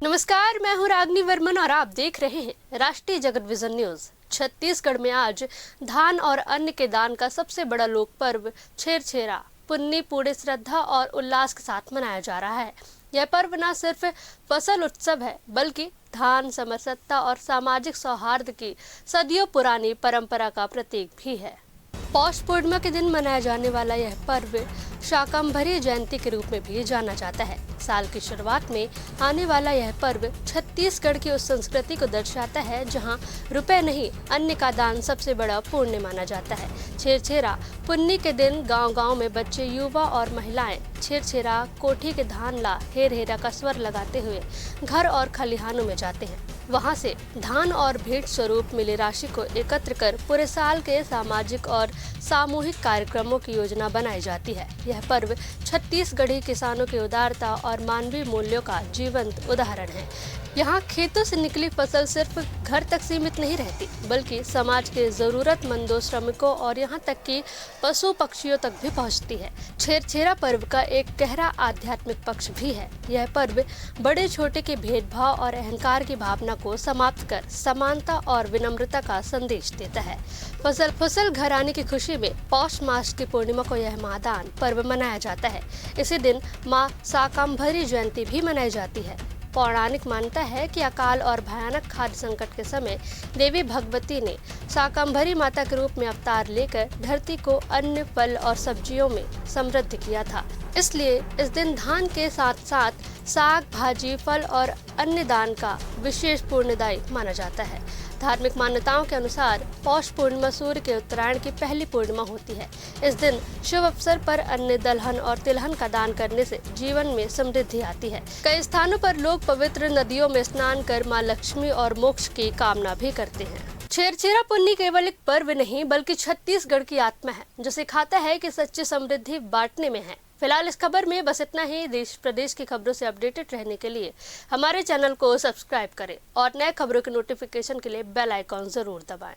नमस्कार, मैं हूं रागनी वर्मन और आप देख रहे हैं राष्ट्रीय जगत विजन न्यूज। छत्तीसगढ़ में आज धान और अन्न के दान का सबसे बड़ा लोक पर्व छेरछेरा पुन्नी पूरे श्रद्धा और उल्लास के साथ मनाया जा रहा है। यह पर्व न सिर्फ फसल उत्सव है बल्कि धान, समरसत्ता और सामाजिक सौहार्द की सदियों पुरानी परंपरा का प्रतीक भी है। पौष पूर्णिमा के दिन मनाया जाने वाला यह पर्व शाकंभरी जयंती के रूप में भी जाना जाता है। साल की शुरुआत में आने वाला यह पर्व छत्तीसगढ़ की उस संस्कृति को दर्शाता है जहां रुपए नहीं, अन्न का दान सबसे बड़ा पुण्य माना जाता है। छेरछेरा पुन्नी के दिन गांव-गांव में बच्चे, युवा और महिलाएं छेरछेरा कोठी के धान ला हेर हेरा का स्वर लगाते हुए घर और खलिहानों में जाते हैं। वहां से धान और भेंट स्वरूप मिली राशि को एकत्र कर पूरे साल के सामाजिक और सामूहिक कार्यक्रमों की योजना बनाई जाती है। यह पर्व छत्तीसगढ़ी किसानों की उदारता और मानवीय मूल्यों का जीवंत उदाहरण है। यहाँ खेतों से निकली फसल सिर्फ घर तक सीमित नहीं रहती बल्कि समाज के जरूरतमंदों, श्रमिकों और यहाँ तक कि पशु पक्षियों तक भी पहुँचती है। छेरछेरा पर्व का एक गहरा आध्यात्मिक पक्ष भी है। यह पर्व बड़े छोटे के भेदभाव और अहंकार की भावना को समाप्त कर समानता और विनम्रता का संदेश देता है। फसल घर आने की खुशी में पौष मास की पूर्णिमा को यह महादान पर्व मनाया जाता है। इसी दिन माँ शाकंभरी जयंती भी मनाई जाती है। पौराणिक मान्यता है कि अकाल और भयानक खाद्य संकट के समय देवी भगवती ने शाकंभरी माता के रूप में अवतार लेकर धरती को अन्न, फल और सब्जियों में समृद्ध किया था। इसलिए इस दिन धान के साथ साथ साग, भाजी, फल और अन्य दान का विशेष पुण्यदायी माना जाता है। धार्मिक मान्यताओं के अनुसार पौष पूर्णिमा सूर्य के उत्तरायण की पहली पूर्णिमा होती है। इस दिन शुभ अवसर पर अन्न, दलहन और तिलहन का दान करने से जीवन में समृद्धि आती है। कई स्थानों पर लोग पवित्र नदियों में स्नान कर मां लक्ष्मी और मोक्ष की कामना भी करते हैं। छेरछेरा पुन्नी केवल एक पर्व नहीं बल्कि छत्तीसगढ़ की आत्मा है जो सिखाता है कि सच्ची समृद्धि बांटने में है। फिलहाल इस खबर में बस इतना ही। देश प्रदेश की खबरों से अपडेटेड रहने के लिए हमारे चैनल को सब्सक्राइब करें और नए खबरों के नोटिफिकेशन के लिए बेल आइकॉन जरूर दबाएं।